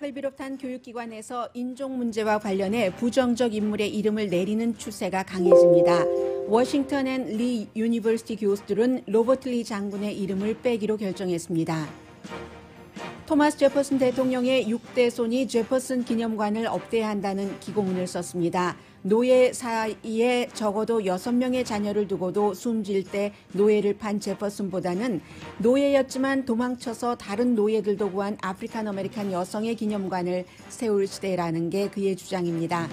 대학을 비롯한 교육기관에서 인종 문제와 관련해 부정적 인물의 이름을 내리는 추세가 강해집니다. 워싱턴 앤 리 유니버시티 교수들은 로버트 리 장군의 이름을 빼기로 결정했습니다. 토마스 제퍼슨 대통령의 6대 손이 제퍼슨 기념관을 업데이한다는 기고문을 썼습니다. 노예 사이에 적어도 6명의 자녀를 두고도 숨질 때 노예를 판 제퍼슨보다는 노예였지만 도망쳐서 다른 노예들도 구한 아프리칸 아메리칸 여성의 기념관을 세울 시대라는 게 그의 주장입니다.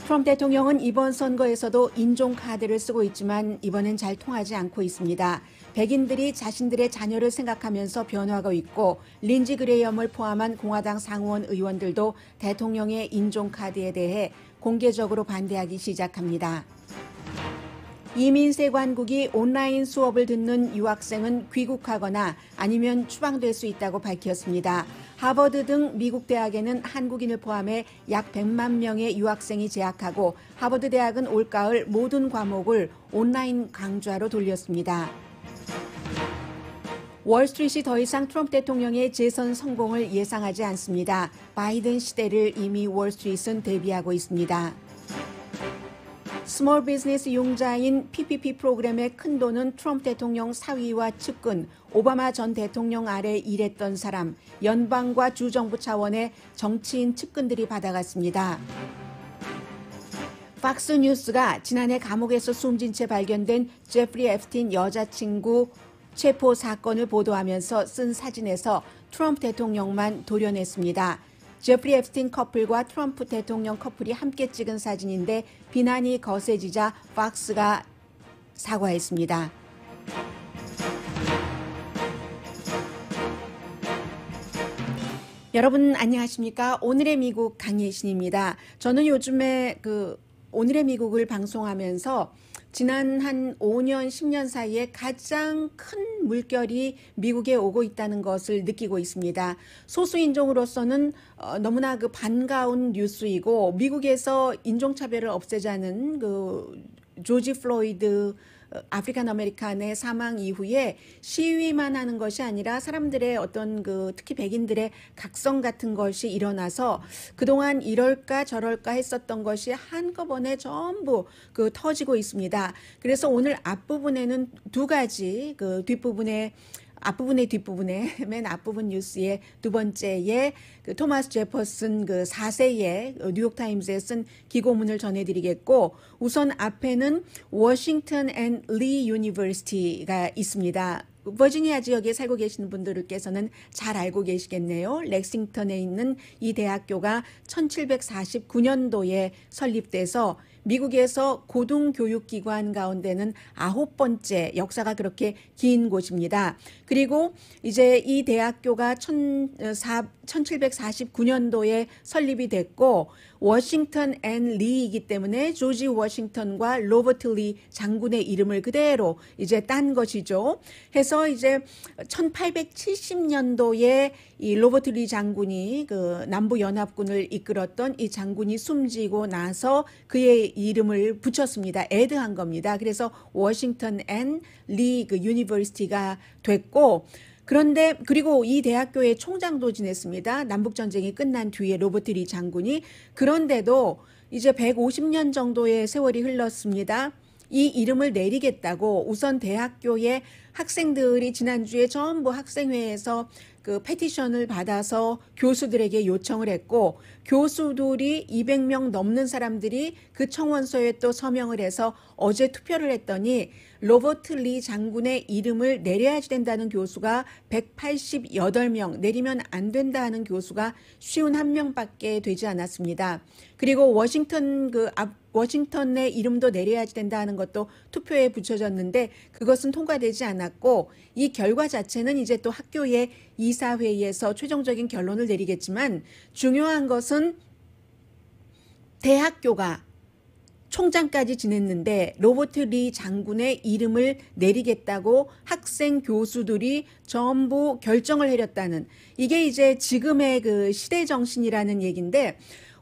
트럼프 대통령은 이번 선거에서도 인종 카드를 쓰고 있지만 이번엔 잘 통하지 않고 있습니다. 백인들이 자신들의 자녀를 생각하면서 변화하고 있고 린지 그레이엄을 포함한 공화당 상원 의원들도 대통령의 인종 카드에 대해 공개적으로 반대하기 시작합니다. 이민세 관국이 온라인 수업을 듣는 유학생은 귀국하거나 아니면 추방될 수 있다고 밝혔습니다. 하버드 등 미국 대학에는 한국인을 포함해 약 100만 명의 유학생이 재학하고 하버드 대학은 올가을 모든 과목을 온라인 강좌로 돌렸습니다. 월스트리트이 더 이상 트럼프 대통령의 재선 성공을 예상하지 않습니다. 바이든 시대를 이미 월스트리트는 대비하고 있습니다. 스몰 비즈니스 융자인 PPP 프로그램의 큰 돈은 트럼프 대통령 사위와 측근, 오바마 전 대통령 아래 일했던 사람, 연방과 주정부 차원의 정치인 측근들이 받아갔습니다. 팍스 뉴스가 지난해 감옥에서 숨진 채 발견된 제프리 앱스틴 여자친구 체포 사건을 보도하면서 쓴 사진에서 트럼프 대통령만 도려냈습니다. 제프리 앱스틴 커플과 트럼프 대통령 커플이 함께 찍은 사진인데 비난이 거세지자 팍스가 사과했습니다. 여러분 안녕하십니까? 오늘의 미국 강예신입니다. 저는 요즘에 오늘의 미국을 방송하면서 지난 한 5년, 10년 사이에 가장 큰 물결이 미국에 오고 있다는 것을 느끼고 있습니다. 소수인종으로서는 너무나 반가운 뉴스이고 미국에서 인종차별을 없애자는 조지 플로이드 아프리칸 아메리칸의 사망 이후에 시위만 하는 것이 아니라 사람들의 어떤 특히 백인들의 각성 같은 것이 일어나서 그동안 이럴까 저럴까 했었던 것이 한꺼번에 전부 터지고 있습니다. 그래서 오늘 앞부분에는 두 가지 뒷부분에 맨 앞부분 뉴스의 두 번째에 토마스 제퍼슨 4세의 뉴욕타임스에 쓴 기고문을 전해드리겠고 우선 앞에는 워싱턴 앤 리 유니버시티가 있습니다. 버지니아 지역에 살고 계시는 분들께서는 잘 알고 계시겠네요. 렉싱턴에 있는 이 대학교가 1749년도에 설립돼서 미국에서 고등교육기관 가운데는 9번째 역사가 그렇게 긴 곳입니다. 그리고 이제 이 대학교가 1749년도에 설립이 됐고 워싱턴 앤 리이기 때문에 조지 워싱턴과 로버트 리 장군의 이름을 그대로 이제 딴 것이죠. 해서 이제 1870년도에 이 로버트 리 장군이 남부 연합군을 이끌었던 이 장군이 숨지고 나서 그의 이름을 붙였습니다. 애드한 겁니다. 그래서 워싱턴 앤 리 유니버시티가 됐고 그런데 그리고 이 대학교의 총장도 지냈습니다. 남북전쟁이 끝난 뒤에 로버트 리 장군이. 그런데도 이제 150년 정도의 세월이 흘렀습니다. 이 이름을 내리겠다고 우선 대학교의 학생들이 지난주에 전부 학생회에서 페티션을 받아서 교수들에게 요청을 했고 교수들이 200명 넘는 사람들이 그 청원서에 또 서명을 해서 어제 투표를 했더니 로버트 리 장군의 이름을 내려야 된다는 교수가 188명, 내리면 안 된다 하는 교수가 51명밖에 되지 않았습니다. 그리고 워싱턴의 이름도 내려야 된다는 것도 투표에 붙여졌는데 그것은 통과되지 않았고 이 결과 자체는 이제 또 학교의 이사회의에서 최종적인 결론을 내리겠지만 중요한 것은 대학교가 총장까지 지냈는데 로버트 리 장군의 이름을 내리겠다고 학생 교수들이 전부 결정을 해렸다는 이게 이제 지금의 시대 정신이라는 얘기인데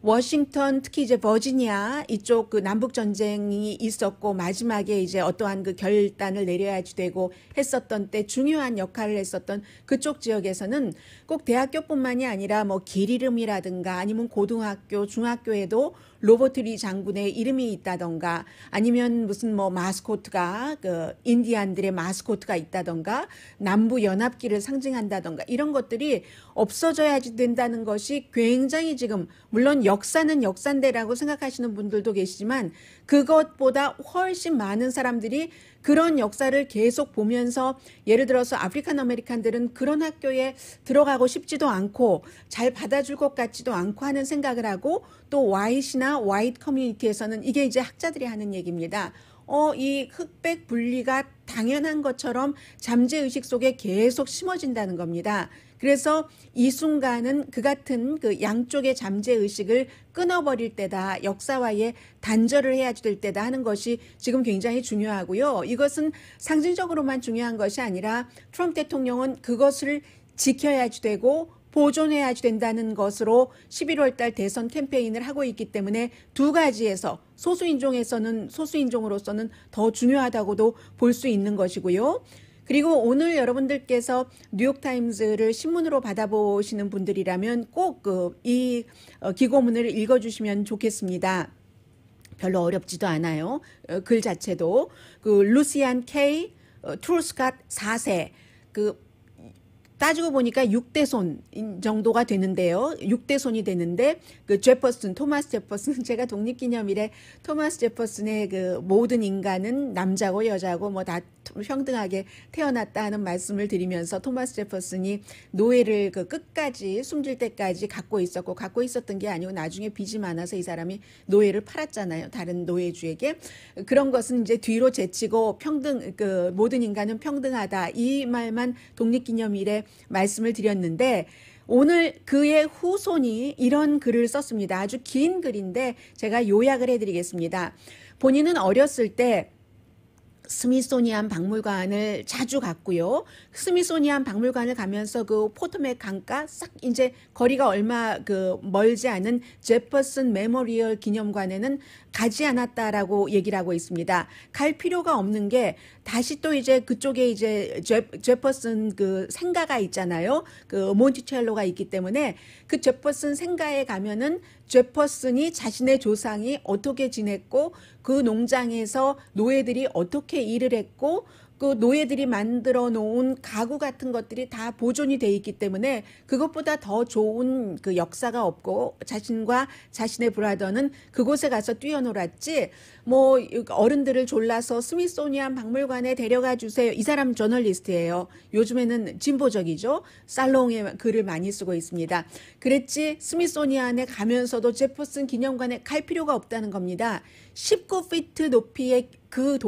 워싱턴 특히 이제 버지니아 이쪽 그 남북 전쟁이 있었고 마지막에 이제 어떠한 그 결단을 내려야 되고 했었던 때 중요한 역할을 했었던 그쪽 지역에서는 꼭 대학교뿐만이 아니라 뭐 길 이름이라든가 아니면 고등학교, 중학교에도 로버트 리 장군의 이름이 있다던가 아니면 무슨 뭐 마스코트가 그 인디안들의 마스코트가 있다던가 남부 연합기를 상징한다던가 이런 것들이 없어져야 된다는 것이 굉장히 지금 물론 역사는 역사인데라고 생각하시는 분들도 계시지만 그것보다 훨씬 많은 사람들이 그런 역사를 계속 보면서 예를 들어서 아프리칸 아메리칸들은 그런 학교에 들어가고 싶지도 않고 잘 받아줄 것 같지도 않고 하는 생각을 하고 또 화이트나 화이트 커뮤니티에서는 이게 이제 학자들이 하는 얘기입니다. 이 흑백 분리가 당연한 것처럼 잠재의식 속에 계속 심어진다는 겁니다. 그래서 이 순간은 그 같은 그 양쪽의 잠재의식을 끊어버릴 때다. 역사와의 단절을 해야 될 때다 하는 것이 지금 굉장히 중요하고요. 이것은 상징적으로만 중요한 것이 아니라 트럼프 대통령은 그것을 지켜야 되고 보존해야 된다는 것으로 11월 달 대선 캠페인을 하고 있기 때문에 두 가지에서 소수인종으로서는 더 중요하다고도 볼 수 있는 것이고요. 그리고 오늘 여러분들께서 뉴욕타임즈를 신문으로 받아보시는 분들이라면 꼭 이 기고문을 읽어주시면 좋겠습니다. 별로 어렵지도 않아요. 글 자체도 루시안 K 트루스캇 4세 따지고 보니까 6대손 정도가 되는데요. 6대손이 되는데 토마스 제퍼슨 제가 독립기념일에 토마스 제퍼슨의 그 모든 인간은 남자고 여자고 뭐 다 평등하게 태어났다 하는 말씀을 드리면서 토마스 제퍼슨이 노예를 끝까지 숨질 때까지 갖고 있었던 게 아니고 나중에 빚이 많아서 이 사람이 노예를 팔았잖아요. 다른 노예주에게. 그런 것은 이제 뒤로 제치고 모든 인간은 평등하다. 이 말만 독립기념일에 말씀을 드렸는데 오늘 그의 후손이 이런 글을 썼습니다. 아주 긴 글인데 제가 요약을 해드리겠습니다. 본인은 어렸을 때 스미소니안 박물관을 자주 갔고요. 스미소니안 박물관을 가면서 그 포토맥 강가 싹 이제 거리가 얼마 멀지 않은 제퍼슨 메모리얼 기념관에는 가지 않았다라고 얘기를 하고 있습니다. 갈 필요가 없는 게 다시 또 이제 그쪽에 이제 제퍼슨 그 생가가 있잖아요. 그 몬티첼로가 있기 때문에 그 제퍼슨 생가에 가면은 제퍼슨이 자신의 조상이 어떻게 지냈고 그 농장에서 노예들이 어떻게 일을 했고 그 노예들이 만들어 놓은 가구 같은 것들이 다 보존이 돼 있기 때문에 그것보다 더 좋은 그 역사가 없고 자신과 자신의 브라더는 그곳에 가서 뛰어놀았지 뭐 어른들을 졸라서 스미소니안 박물관에 데려가 주세요. 이 사람 저널리스트예요. 요즘에는 진보적이죠. 살롱에 글을 많이 쓰고 있습니다. 그랬지 스미소니안에 가면서도 제퍼슨 기념관에 갈 필요가 없다는 겁니다. 19피트 높이의 그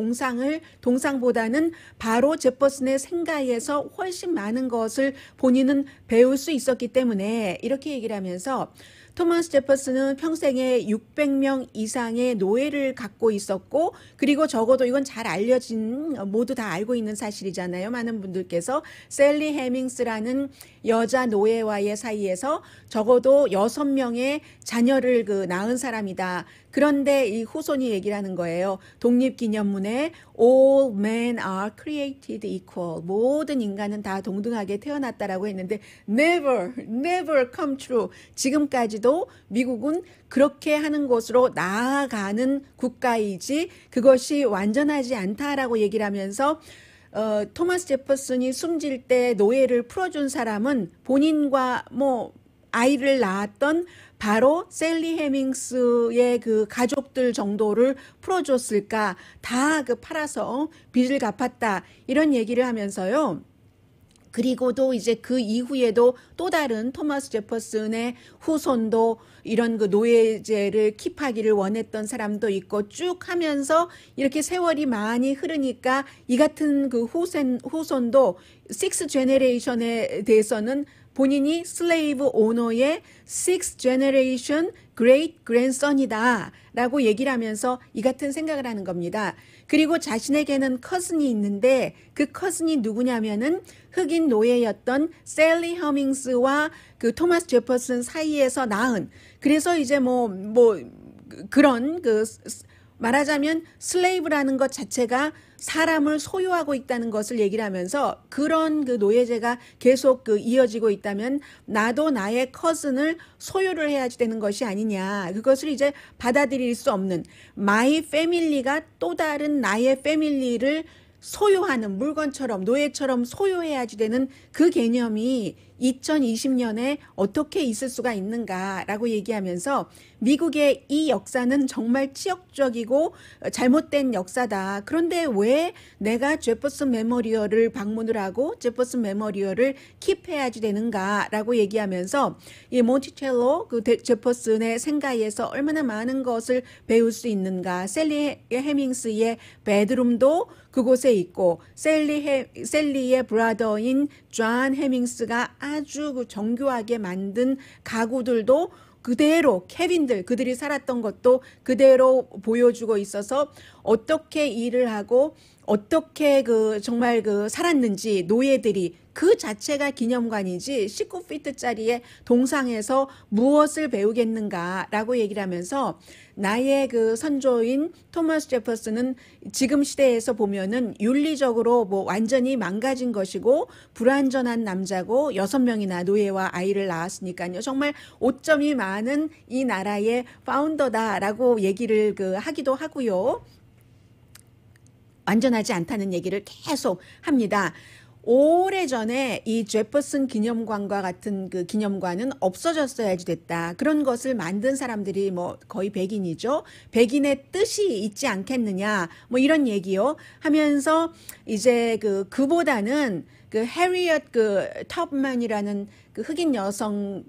동상보다는 바로 제퍼슨의 생가에서 훨씬 많은 것을 본인은 배울 수 있었기 때문에 이렇게 얘기를 하면서 토마스 제퍼슨은 평생에 600명 이상의 노예를 갖고 있었고 그리고 적어도 이건 잘 알려진 모두 다 알고 있는 사실이잖아요. 많은 분들께서 셀리 해밍스라는 여자 노예와의 사이에서 적어도 6명의 자녀를 낳은 사람이다. 그런데 이 후손이 얘기를 하는 거예요. 독립기념문에 All men are created equal. 모든 인간은 다 동등하게 태어났다라고 했는데 never come true. 지금까지도 미국은 그렇게 하는 곳으로 나아가는 국가이지 그것이 완전하지 않다라고 얘기를 하면서 토마스 제퍼슨이 숨질 때 노예를 풀어준 사람은 본인과 아이를 낳았던 바로 셀리 해밍스의 그 가족들 정도를 풀어줬을까? 다 팔아서 빚을 갚았다. 이런 얘기를 하면서요. 그리고도 이제 그 이후에도 또 다른 토마스 제퍼슨의 후손도 이런 노예제를 킵하기를 원했던 사람도 있고 쭉 하면서 이렇게 세월이 많이 흐르니까 이 같은 그 후손도 6 제너레이션에 대해서는 본인이 슬레이브 오너의 6th generation great grandson이다 라고 얘기를 하면서 이 같은 생각을 하는 겁니다. 그리고 자신에게는 커슨이 있는데 그 커슨이 누구냐면은 흑인 노예였던 셀리 허밍스와 그 토마스 제퍼슨 사이에서 낳은, 그래서 이제 그런 말하자면 슬레이브라는 것 자체가 사람을 소유하고 있다는 것을 얘기를 하면서 그런 그 노예제가 계속 이어지고 있다면 나도 나의 커슨을 소유를 해야지 되는 것이 아니냐. 그것을 이제 받아들일 수 없는 마이 패밀리가 또 다른 나의 패밀리를 소유하는 물건처럼 노예처럼 소유해야지 되는 그 개념이 2020년에 어떻게 있을 수가 있는가라고 얘기하면서 미국의 이 역사는 정말 치욕적이고 잘못된 역사다. 그런데 왜 내가 제퍼슨 메모리얼을 방문을 하고 제퍼슨 메모리얼을 킵해야지 되는가라고 얘기하면서 이 몬티첼로 제퍼슨의 생가에서 얼마나 많은 것을 배울 수 있는가. 셀리 해밍스의 베드룸도 그곳에 있고 셀리의 브라더인 존 해밍스가 아주 정교하게 만든 가구들도 그대로 케빈들 그들이 살았던 것도 그대로 보여주고 있어서 어떻게 일을 하고 어떻게 정말 살았는지 노예들이 그 자체가 기념관이지 19피트짜리의 동상에서 무엇을 배우겠는가라고 얘기를 하면서 나의 선조인 토마스 제퍼슨은 지금 시대에서 보면은 윤리적으로 완전히 망가진 것이고 불완전한 남자고 6명이나 노예와 아이를 낳았으니까요. 정말 오점이 많은 이 나라의 파운더다라고 얘기를 하기도 하고요. 완전하지 않다는 얘기를 계속 합니다. 오래전에 이 제퍼슨 기념관과 같은 기념관은 없어졌어야지 됐다. 그런 것을 만든 사람들이 거의 백인이죠. 백인의 뜻이 있지 않겠느냐. 이런 얘기요. 하면서 이제 그보다는 해리엇 텁만이라는 흑인 여성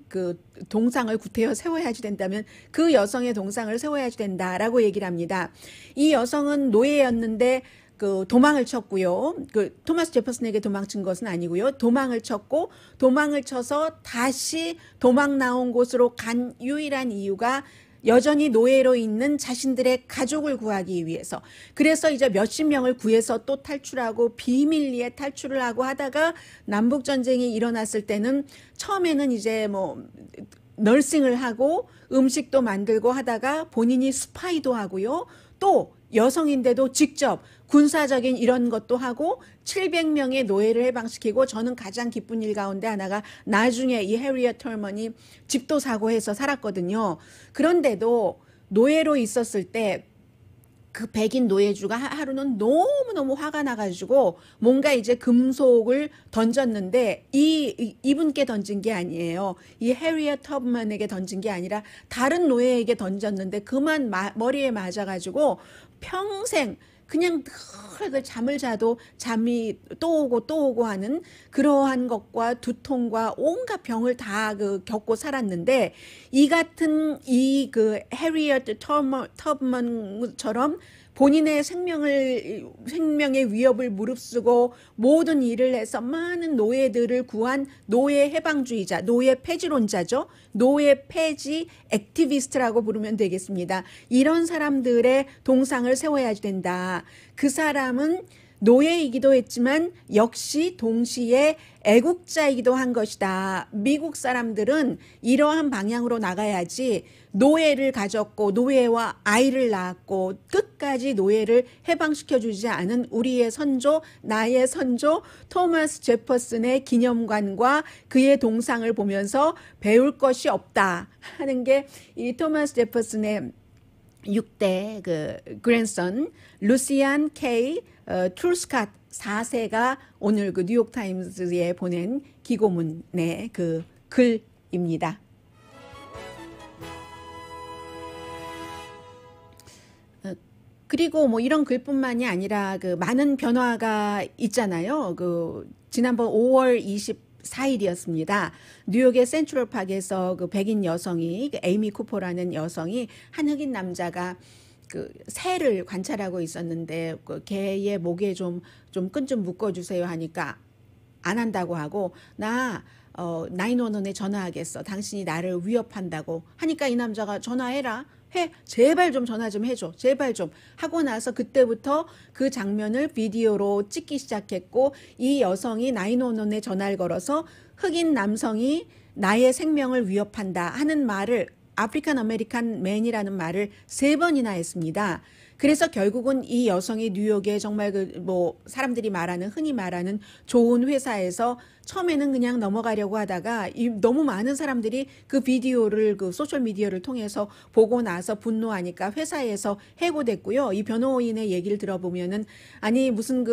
동상을 구태여 세워야지 된다면 그 여성의 동상을 세워야지 된다라고 얘기를 합니다. 이 여성은 노예였는데 도망을 쳤고요. 토마스 제퍼슨에게 도망친 것은 아니고요. 도망을 쳤고 도망을 쳐서 다시 도망 나온 곳으로 간 유일한 이유가 여전히 노예로 있는 자신들의 가족을 구하기 위해서. 그래서 이제 몇십 명을 구해서 또 탈출하고 비밀리에 탈출을 하고 하다가 남북전쟁이 일어났을 때는 처음에는 이제 널싱을 하고 음식도 만들고 하다가 본인이 스파이도 하고요. 또 여성인데도 직접 군사적인 이런 것도 하고 700명의 노예를 해방시키고 저는 가장 기쁜 일 가운데 하나가 나중에 이 해리엇 털먼이 집도 사고 해서 살았거든요. 그런데도 노예로 있었을 때 그 백인 노예주가 하루는 너무너무 화가 나가지고 뭔가 이제 금속을 던졌는데 이분께 던진 게 아니에요. 이 해리엇 텁먼에게 던진 게 아니라 다른 노예에게 던졌는데 그만 머리에 맞아가지고 평생 그냥 늘 잠을 자도 잠이 또 오고 하는 그러한 것과 두통과 온갖 병을 다 겪고 살았는데 이 같은 해리엇 텁먼처럼 본인의 생명의 위협을 무릅쓰고 모든 일을 해서 많은 노예들을 구한 노예 해방주의자, 노예 폐지론자죠. 노예 폐지 액티비스트라고 부르면 되겠습니다. 이런 사람들의 동상을 세워야 된다. 그 사람은 노예이기도 했지만 역시 동시에 애국자이기도 한 것이다. 미국 사람들은 이러한 방향으로 나가야지 노예를 가졌고 노예와 아이를 낳았고 끝까지 노예를 해방시켜주지 않은 우리의 선조, 나의 선조 토마스 제퍼슨의 기념관과 그의 동상을 보면서 배울 것이 없다 하는 게 이 토마스 제퍼슨의 6대 그랜선 루시안 K 트루스캇 4세가 오늘 뉴욕타임즈에 보낸 기고문의 글입니다. 그리고 이런 글뿐만이 아니라 많은 변화가 있잖아요. 지난번 5월 24일이었습니다. 뉴욕의 센트럴파크에서 백인 여성이 에이미 쿠퍼라는 여성이 한 흑인 남자가 새를 관찰하고 있었는데 개의 목에 좀 끈 좀 묶어주세요 하니까 안 한다고 하고 나 911에 전화하겠어. 당신이 나를 위협한다고 하니까 이 남자가 전화해라. 해. 제발 좀 전화 좀 해줘. 제발 좀. 하고 나서 그때부터 그 장면을 비디오로 찍기 시작했고 이 여성이 911에 전화를 걸어서 흑인 남성이 나의 생명을 위협한다 하는 말을 아프리칸 아메리칸 맨이라는 말을 3번이나 했습니다. 그래서 결국은 이 여성이 뉴욕에 정말 사람들이 말하는 흔히 말하는 좋은 회사에서 처음에는 그냥 넘어가려고 하다가 너무 많은 사람들이 그 비디오를 그 소셜 미디어를 통해서 보고 나서 분노하니까 회사에서 해고됐고요. 이 변호인의 얘기를 들어보면은 아니 무슨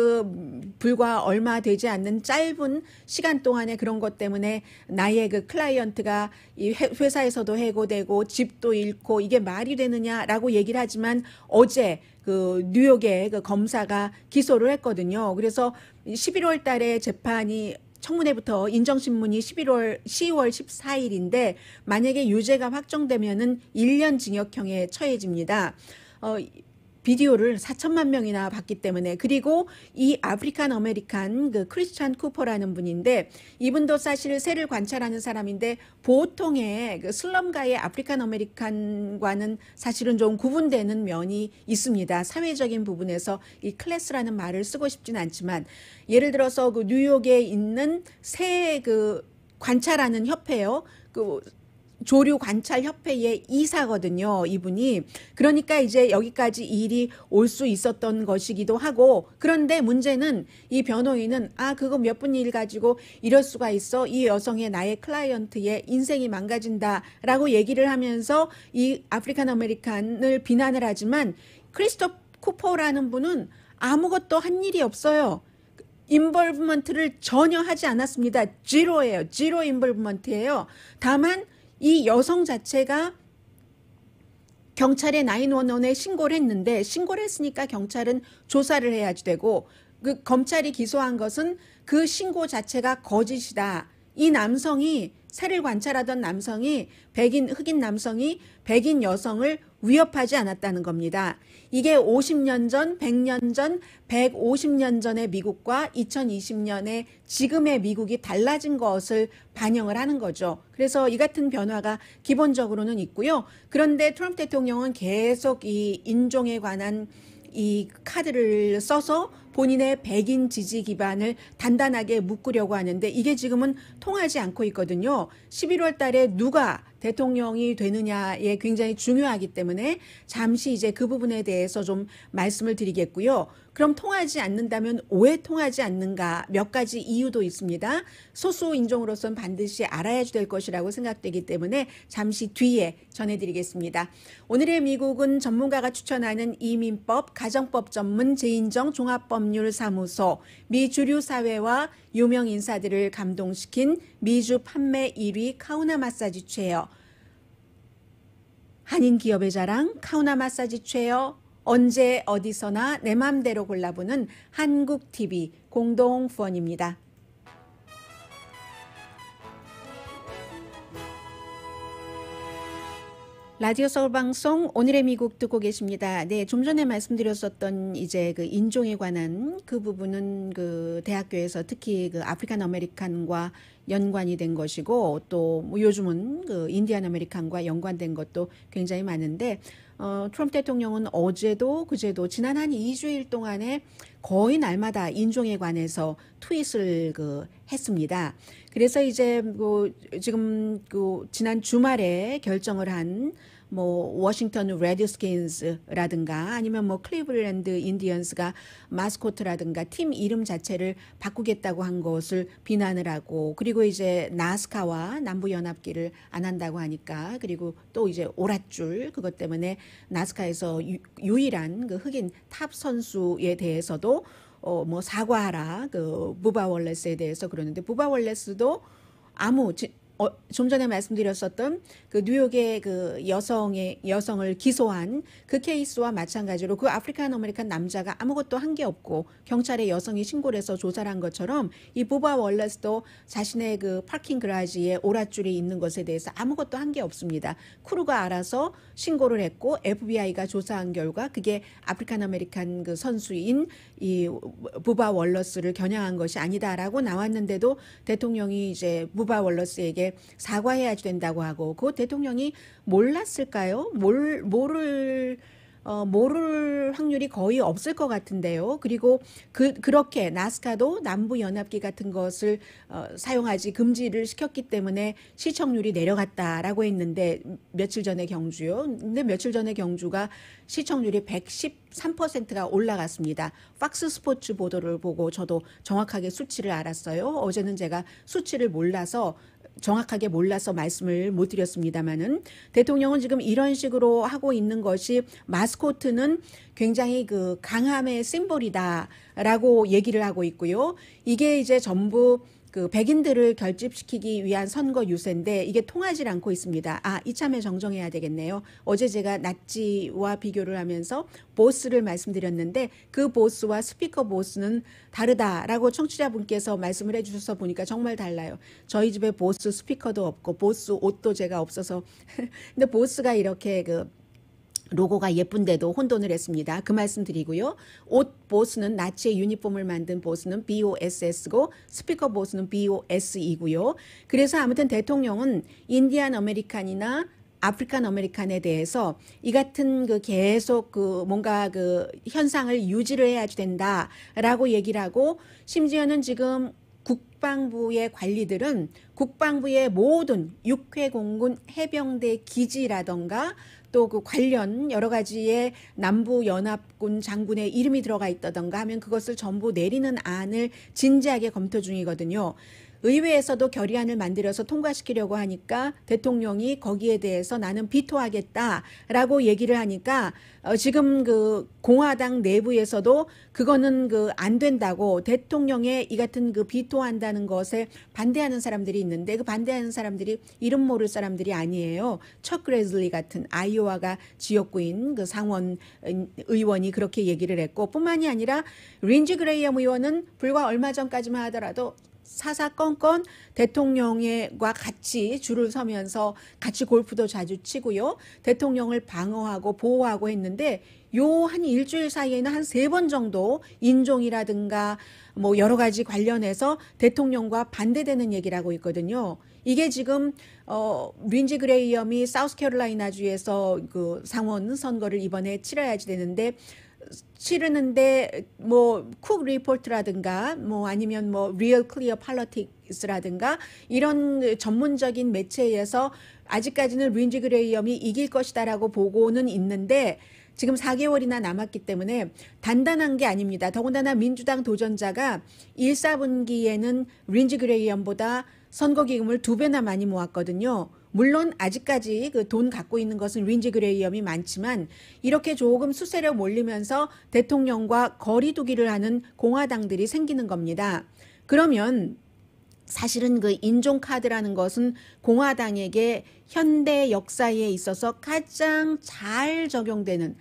불과 얼마 되지 않는 짧은 시간 동안에 그런 것 때문에 나의 그 클라이언트가 이 회사에서도 해고되고 집도 잃고 이게 말이 되느냐라고 얘기를 하지만 어제 그 뉴욕의 그 검사가 기소를 했거든요. 그래서 11월 달에 재판이 청문회부터 인정신문이 10월 14일인데 만약에 유죄가 확정되면은 1년 징역형에 처해집니다. 비디오를 4천만 명이나 봤기 때문에 그리고 이 아프리칸 아메리칸 그 크리스찬 쿠퍼라는 분인데 이분도 사실 새를 관찰하는 사람인데 보통의 그 슬럼가의 아프리칸 아메리칸과는 사실은 좀 구분되는 면이 있습니다. 사회적인 부분에서 이 클래스라는 말을 쓰고 싶진 않지만 예를 들어서 그 뉴욕에 있는 새 그 관찰하는 협회요. 그 조류 관찰 협회의 이사거든요, 이분이. 그러니까 이제 여기까지 일이 올 수 있었던 것이기도 하고, 그런데 문제는 이 변호인은 그거 몇 분 일 가지고 이럴 수가 있어. 이 여성의 나의 클라이언트의 인생이 망가진다라고 얘기를 하면서 이 아프리칸 아메리칸을 비난을 하지만 크리스토프 쿠퍼라는 분은 아무것도 한 일이 없어요. 인볼브먼트를 전혀 하지 않았습니다. 제로예요. 제로 인볼브먼트예요. 다만 이 여성 자체가 경찰에 911에 신고를 했는데 신고를 했으니까 경찰은 조사를 해야지 되고 그 검찰이 기소한 것은 그 신고 자체가 거짓이다. 이 남성이 새를 관찰하던 남성이 흑인 남성이 백인 여성을 위협하지 않았다는 겁니다. 이게 50년 전, 100년 전, 150년 전의 미국과 2020년의 지금의 미국이 달라진 것을 반영을 하는 거죠. 그래서 이 같은 변화가 기본적으로는 있고요. 그런데 트럼프 대통령은 계속 이 인종에 관한 이 카드를 써서 본인의 백인 지지 기반을 단단하게 묶으려고 하는데 이게 지금은 통하지 않고 있거든요. 11월 달에 누가 대통령이 되느냐에 굉장히 중요하기 때문에 잠시 이제 그 부분에 대해서 좀 말씀을 드리겠고요. 그럼 통하지 않는다면 왜 통하지 않는가 몇 가지 이유도 있습니다. 소수 인종으로서는 반드시 알아야 될 것이라고 생각되기 때문에 잠시 뒤에 전해드리겠습니다. 오늘의 미국은 전문가가 추천하는 이민법, 가정법 전문 제인정 종합법률사무소, 미 주류 사회와 유명 인사들을 감동시킨 미주 판매 1위 카우나 마사지 체어, 한인 기업의 자랑 카우나 마사지 체어, 언제 어디서나 내 맘대로 골라보는 한국TV 공동 후원입니다. 라디오 서울 방송 오늘의 미국 듣고 계십니다. 네, 좀 전에 말씀드렸었던 이제 그 인종에 관한 그 부분은 그 대학교에서 특히 그 아프리칸 아메리칸과 연관이 된 것이고 또 뭐 요즘은 그 인디안 아메리칸과 연관된 것도 굉장히 많은데 트럼프 대통령은 어제도 그제도 지난 한 2주일 동안에 거의 날마다 인종에 관해서 트윗을 했습니다. 그래서 이제 지금 지난 주말에 결정을 한 워싱턴 레드스킨스라든가 아니면 클리블랜드 인디언스가 마스코트라든가 팀 이름 자체를 바꾸겠다고 한 것을 비난을 하고 그리고 이제 나스카와 남부연합기를 안 한다고 하니까 그리고 또 이제 오랏줄 그것 때문에 나스카에서 유일한 그 흑인 탑 선수에 대해서도 사과하라 부바 월레스에 대해서 그러는데 부바 월레스도 좀 전에 말씀드렸었던 그 뉴욕의 그 여성을 기소한 그 케이스와 마찬가지로 그 아프리칸 아메리칸 남자가 아무것도 한 게 없고 경찰에 여성이 신고를 해서 조사를 한 것처럼 이 부바 월러스도 자신의 그 파킹 그라지에 오랏줄이 있는 것에 대해서 아무것도 한 게 없습니다. 크루가 알아서 신고를 했고 FBI가 조사한 결과 그게 아프리칸 아메리칸 그 선수인 이 부바 월러스를 겨냥한 것이 아니다라고 나왔는데도 대통령이 이제 부바 월러스에게 사과해야 된다고 하고 그 대통령이 몰랐을까요? 모를 확률이 거의 없을 것 같은데요. 그리고 그렇게 나스카도 남부연합기 같은 것을 사용하지 금지를 시켰기 때문에 시청률이 내려갔다라고 했는데 며칠 전에 경주요. 근데 며칠 전에 경주가 시청률이 113%가 올라갔습니다. 팍스 스포츠 보도를 보고 저도 정확하게 수치를 알았어요. 어제는 제가 수치를 정확하게 몰라서 말씀을 못 드렸습니다만은 대통령은 지금 이런 식으로 하고 있는 것이 마스코트는 굉장히 그 강함의 심볼이다라고 얘기를 하고 있고요. 이게 이제 전부 그 백인들을 결집시키기 위한 선거 유세인데 이게 통하지 않고 있습니다. 이참에 정정해야 되겠네요. 어제 제가 나치와 비교를 하면서 보스를 말씀드렸는데 그 보스와 스피커 보스는 다르다라고 청취자분께서 말씀을 해주셔서 보니까 정말 달라요. 저희 집에 보스 스피커도 없고 보스 옷도 제가 없어서 근데 보스가 이렇게 그 로고가 예쁜데도 혼돈을 했습니다. 그 말씀 드리고요. 옷 보스는 나치의 유니폼을 만든 보스는 BOSS고 스피커 보스는 BOS이고요. 그래서 아무튼 대통령은 인디안 아메리칸이나 아프리칸 아메리칸에 대해서 이 같은 그 계속 그 뭔가 그 현상을 유지를 해야 된다라고 얘기를 하고 심지어는 지금 국방부의 관리들은 국방부의 모든 육해공군 해병대 기지라던가 또 그 관련 여러 가지의 남부연합군 장군의 이름이 들어가 있다던가 하면 그것을 전부 내리는 안을 진지하게 검토 중이거든요. 의회에서도 결의안을 만들어서 통과시키려고 하니까 대통령이 거기에 대해서 나는 비토하겠다라고 얘기를 하니까 지금 그 공화당 내부에서도 그거는 그 안 된다고 대통령의 이 같은 그 비토한다는 것에 반대하는 사람들이 있는데 그 반대하는 사람들이 이름 모를 사람들이 아니에요. 척 그레즐리 같은 아이오와가 지역구인 그 상원 의원이 그렇게 얘기를 했고 뿐만이 아니라 린지 그레이엄 의원은 불과 얼마 전까지만 하더라도 사사건건 대통령과 같이 줄을 서면서 같이 골프도 자주 치고요. 대통령을 방어하고 보호하고 했는데 요 한 일주일 사이에는 한 3번 정도 인종이라든가 뭐 여러 가지 관련해서 대통령과 반대되는 얘기를 하고 있거든요. 이게 지금 린지 그레이엄이 사우스캐롤라이나주에서 그 상원 선거를 이번에 치러야지 되는데 뭐 쿡 리포트라든가 뭐 아니면 뭐 리얼 클리어 팔러틱스라든가 이런 전문적인 매체에서 아직까지는 린지 그레이엄이 이길 것이다라고 보고는 있는데 지금 4개월이나 남았기 때문에 단단한 게 아닙니다. 더군다나 민주당 도전자가 1, 4분기에는 린지 그레이엄보다 선거기금을 2배나 많이 모았거든요. 물론 아직까지 그 돈 갖고 있는 것은 린지 그레이엄이 많지만 이렇게 조금 수세를 몰리면서 대통령과 거리 두기를 하는 공화당들이 생기는 겁니다. 그러면 사실은 그 인종 카드라는 것은 공화당에게 현대 역사에 있어서 가장 잘 적용되는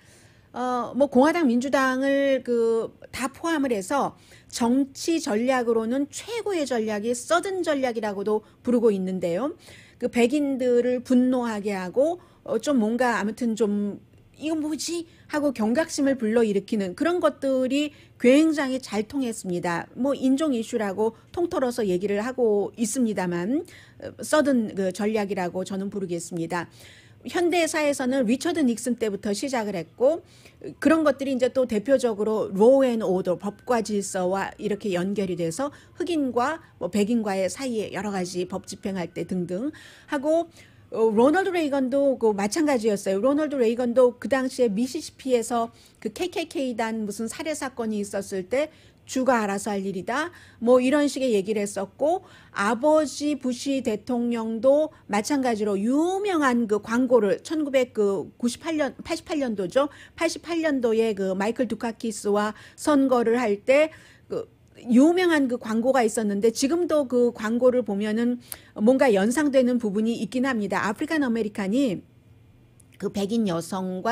뭐 공화당 민주당을 그 다 포함을 해서 정치 전략으로는 최고의 전략이 서든 전략이라고도 부르고 있는데요. 그 백인들을 분노하게 하고 좀 뭔가 아무튼 좀 이건 뭐지 하고 경각심을 불러일으키는 그런 것들이 굉장히 잘 통했습니다. 뭐 인종 이슈라고 통틀어서 얘기를 하고 있습니다만 서든 그 전략이라고 저는 부르겠습니다. 현대사에서는 리처드 닉슨 때부터 시작을 했고 그런 것들이 이제 또 대표적으로 로우 앤 오더 법과 질서와 이렇게 연결이 돼서 흑인과 뭐 백인과의 사이에 여러 가지 법 집행할 때 등등 하고 로널드 레이건도 그 마찬가지였어요. 로널드 레이건도 그 당시에 미시시피에서 그 KKK단 무슨 살해 사건이 있었을 때 주가 알아서 할 일이다. 뭐 이런 식의 얘기를 했었고 아버지 부시 대통령도 마찬가지로 유명한 그 광고를 88년도죠. 88년도에 그 마이클 두카키스와 선거를 할 때 그 유명한 그 광고가 있었는데 지금도 그 광고를 보면은 뭔가 연상되는 부분이 있긴 합니다. 아프리칸 아메리칸이 그 백인 여성을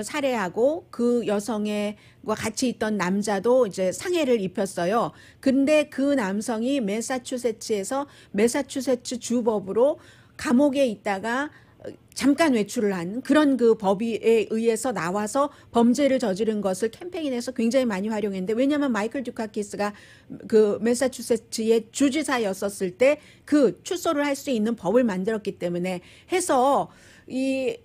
살해하고 그 여성과 같이 있던 남자도 이제 상해를 입혔어요. 근데 그 남성이 매사추세츠 주법으로 감옥에 있다가 잠깐 외출을 한 그런 그 법에 의해서 나와서 범죄를 저지른 것을 캠페인에서 굉장히 많이 활용했는데, 왜냐하면 마이클 듀카키스가 그 매사추세츠의 주지사였었을 때 그 출소를 할 수 있는 법을 만들었기 때문에 해서 이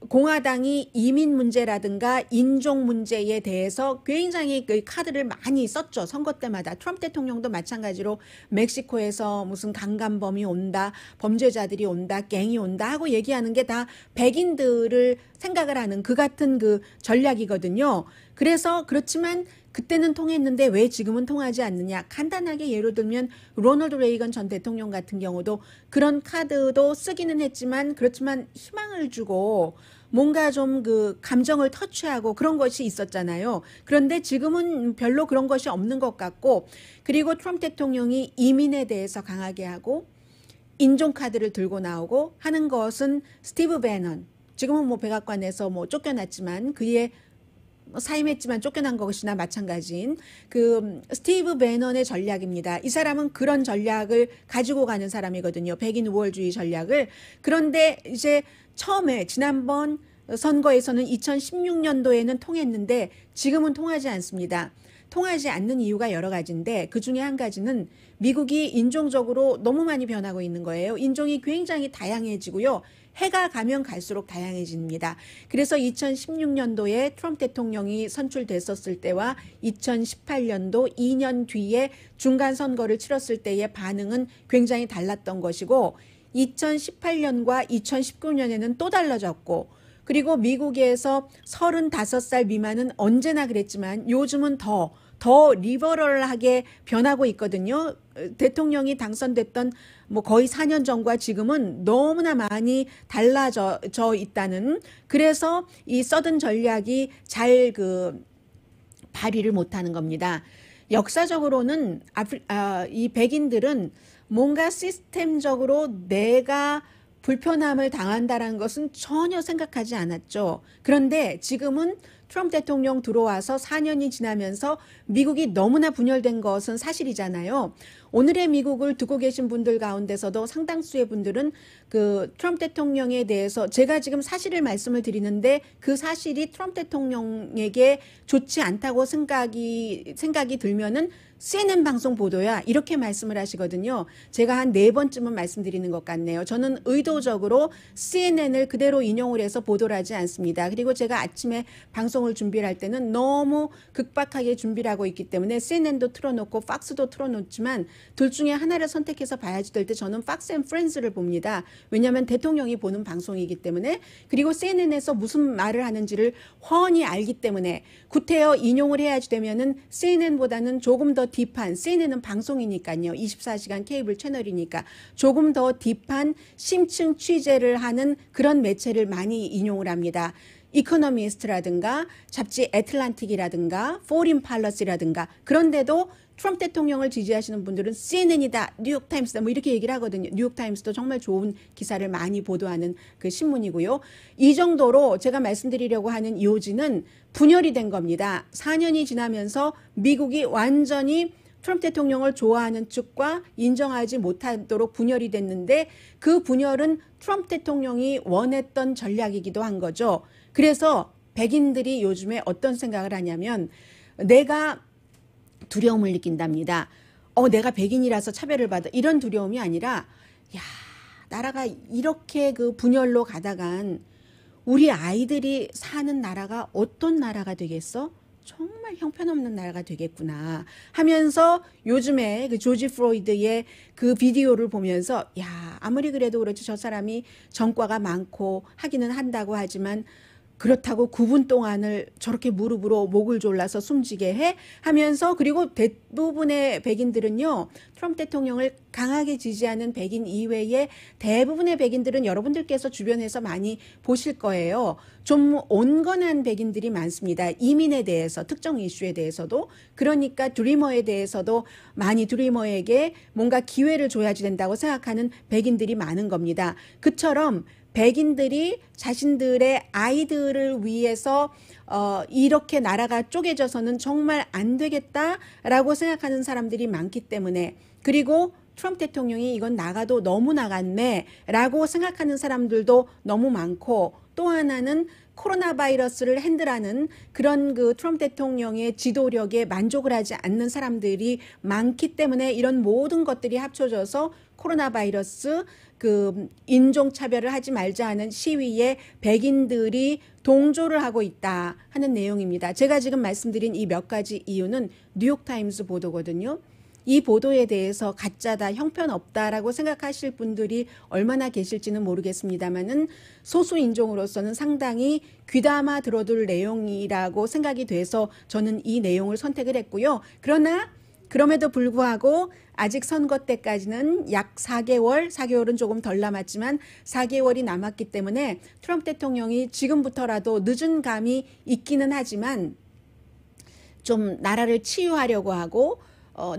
공화당이 이민 문제라든가 인종 문제에 대해서 굉장히 그 카드를 많이 썼죠. 선거 때마다. 트럼프 대통령도 마찬가지로 멕시코에서 무슨 강간범이 온다, 범죄자들이 온다, 갱이 온다 하고 얘기하는 게 다 백인들을 생각을 하는 그 같은 그 전략이거든요. 그래서 그렇지만 그때는 통했는데 왜 지금은 통하지 않느냐. 간단하게 예로 들면 로널드 레이건 전 대통령 같은 경우도 그런 카드도 쓰기는 했지만, 그렇지만 희망을 주고 뭔가 좀 그 감정을 터치하고 그런 것이 있었잖아요. 그런데 지금은 별로 그런 것이 없는 것 같고, 그리고 트럼프 대통령이 이민에 대해서 강하게 하고 인종 카드를 들고 나오고 하는 것은 스티브 배넌, 지금은 뭐 백악관에서 뭐 쫓겨났지만 그의 사임했지만 쫓겨난 것이나 마찬가지인 그 스티브 배넌의 전략입니다. 이 사람은 그런 전략을 가지고 가는 사람이거든요. 백인 우월주의 전략을. 그런데 이제 처음에 지난번 선거에서는 2016년도에는 통했는데 지금은 통하지 않습니다. 통하지 않는 이유가 여러 가지인데 그 중에 한 가지는 미국이 인종적으로 너무 많이 변하고 있는 거예요. 인종이 굉장히 다양해지고요. 해가 가면 갈수록 다양해집니다. 그래서 2016년도에 트럼프 대통령이 선출됐었을 때와 2018년도 2년 뒤에 중간 선거를 치렀을 때의 반응은 굉장히 달랐던 것이고, 2018년과 2019년에는 또 달라졌고, 그리고 미국에서 35살 미만은 언제나 그랬지만 요즘은 더 리버럴하게 변하고 있거든요. 대통령이 당선됐던 뭐 거의 4년 전과 지금은 너무나 많이 달라져 있다는, 그래서 이 서든 전략이 잘 그 발휘를 못하는 겁니다. 역사적으로는 이 백인들은 뭔가 시스템적으로 내가 불편함을 당한다는 것은 전혀 생각하지 않았죠. 그런데 지금은 트럼프 대통령 들어와서 4년이 지나면서 미국이 너무나 분열된 것은 사실이잖아요. 오늘의 미국을 듣고 계신 분들 가운데서도 상당수의 분들은 그 트럼프 대통령에 대해서 제가 지금 사실을 말씀을 드리는데 그 사실이 트럼프 대통령에게 좋지 않다고 생각이 들면은 CNN 방송 보도야 이렇게 말씀을 하시거든요. 제가 한 4번쯤은 말씀드리는 것 같네요. 저는 의도적으로 CNN을 그대로 인용을 해서 보도를 하지 않습니다. 그리고 제가 아침에 방송을 준비를 할 때는 너무 급박하게 준비를 하고 있기 때문에 CNN도 틀어놓고 팍스도 틀어놓지만 둘 중에 하나를 선택해서 봐야지 될 때 저는 팍스 앤 프렌즈를 봅니다. 왜냐하면 대통령이 보는 방송이기 때문에, 그리고 CNN에서 무슨 말을 하는지를 훤히 알기 때문에 구태여 인용을 해야지 되면은 CNN보다는 조금 더 딥한, CNN은 방송이니까요. 24시간 케이블 채널이니까 조금 더 딥한 심층 취재를 하는 그런 매체를 많이 인용을 합니다. 이코노미스트라든가 잡지 애틀란틱이라든가 포린 팔러스라든가. 그런데도 트럼프 대통령을 지지하시는 분들은 CNN이다, 뉴욕타임스다 뭐 이렇게 얘기를 하거든요. 뉴욕타임스도 정말 좋은 기사를 많이 보도하는 그 신문이고요. 이 정도로 제가 말씀드리려고 하는 요지는 분열이 된 겁니다. 4년이 지나면서 미국이 완전히 트럼프 대통령을 좋아하는 측과 인정하지 못하도록 분열이 됐는데, 그 분열은 트럼프 대통령이 원했던 전략이기도 한 거죠. 그래서 백인들이 요즘에 어떤 생각을 하냐면 내가 두려움을 느낀답니다. 내가 백인이라서 차별을 받아, 이런 두려움이 아니라, 야, 나라가 이렇게 그 분열로 가다간 우리 아이들이 사는 나라가 어떤 나라가 되겠어? 정말 형편없는 나라가 되겠구나 하면서 요즘에 그 조지 플로이드의 그 비디오를 보면서, 야, 아무리 그래도 그렇지 저 사람이 전과가 많고 하기는 한다고 하지만 그렇다고 9분 동안을 저렇게 무릎으로 목을 졸라서 숨지게 해? 하면서 그리고 대부분의 백인들은요. 트럼프 대통령을 강하게 지지하는 백인 이외에 대부분의 백인들은 여러분들께서 주변에서 많이 보실 거예요. 좀 온건한 백인들이 많습니다. 이민에 대해서 특정 이슈에 대해서도 그러니까 드리머에 대해서도 많이 드리머에게 뭔가 기회를 줘야지 된다고 생각하는 백인들이 많은 겁니다. 그처럼 백인들이 자신들의 아이들을 위해서 이렇게 나라가 쪼개져서는 정말 안 되겠다라고 생각하는 사람들이 많기 때문에 그리고 트럼프 대통령이 이건 나가도 너무 나갔네 라고 생각하는 사람들도 너무 많고 또 하나는 코로나 바이러스를 핸들하는 그런 그 트럼프 대통령의 지도력에 만족을 하지 않는 사람들이 많기 때문에 이런 모든 것들이 합쳐져서 코로나 바이러스 그 인종차별을 하지 말자 하는 시위에 백인들이 동조를 하고 있다 하는 내용입니다. 제가 지금 말씀드린 이 몇 가지 이유는 뉴욕타임스 보도거든요. 이 보도에 대해서 가짜다, 형편없다라고 생각하실 분들이 얼마나 계실지는 모르겠습니다만은 소수 인종으로서는 상당히 귀담아 들어둘 내용이라고 생각이 돼서 저는 이 내용을 선택을 했고요. 그러나 그럼에도 불구하고 아직 선거 때까지는 약 4개월은 조금 덜 남았지만 4개월이 남았기 때문에 트럼프 대통령이 지금부터라도 늦은 감이 있기는 하지만 좀 나라를 치유하려고 하고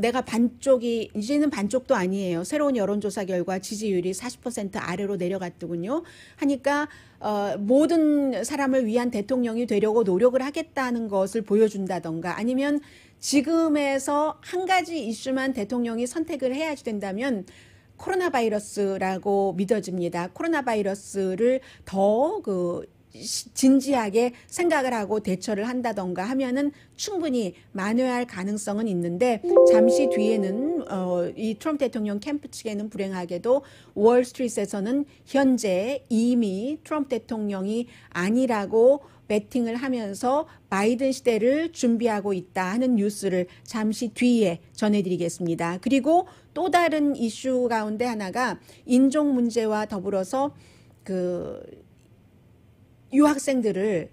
내가 반쪽이 이제는 반쪽도 아니에요. 새로운 여론조사 결과 지지율이 40% 아래로 내려갔더군요. 하니까 모든 사람을 위한 대통령이 되려고 노력을 하겠다는 것을 보여준다던가 아니면 지금에서 한 가지 이슈만 대통령이 선택을 해야지 된다면 코로나 바이러스라고 믿어집니다. 코로나 바이러스를 더 진지하게 생각을 하고 대처를 한다던가 하면은 충분히 만회할 가능성은 있는데 잠시 뒤에는 이 트럼프 대통령 캠프 측에는 불행하게도 월스트리트에서는 현재 이미 트럼프 대통령이 아니라고 배팅을 하면서 바이든 시대를 준비하고 있다 하는 뉴스를 잠시 뒤에 전해드리겠습니다. 그리고 또 다른 이슈 가운데 하나가 인종 문제와 더불어서 유학생들을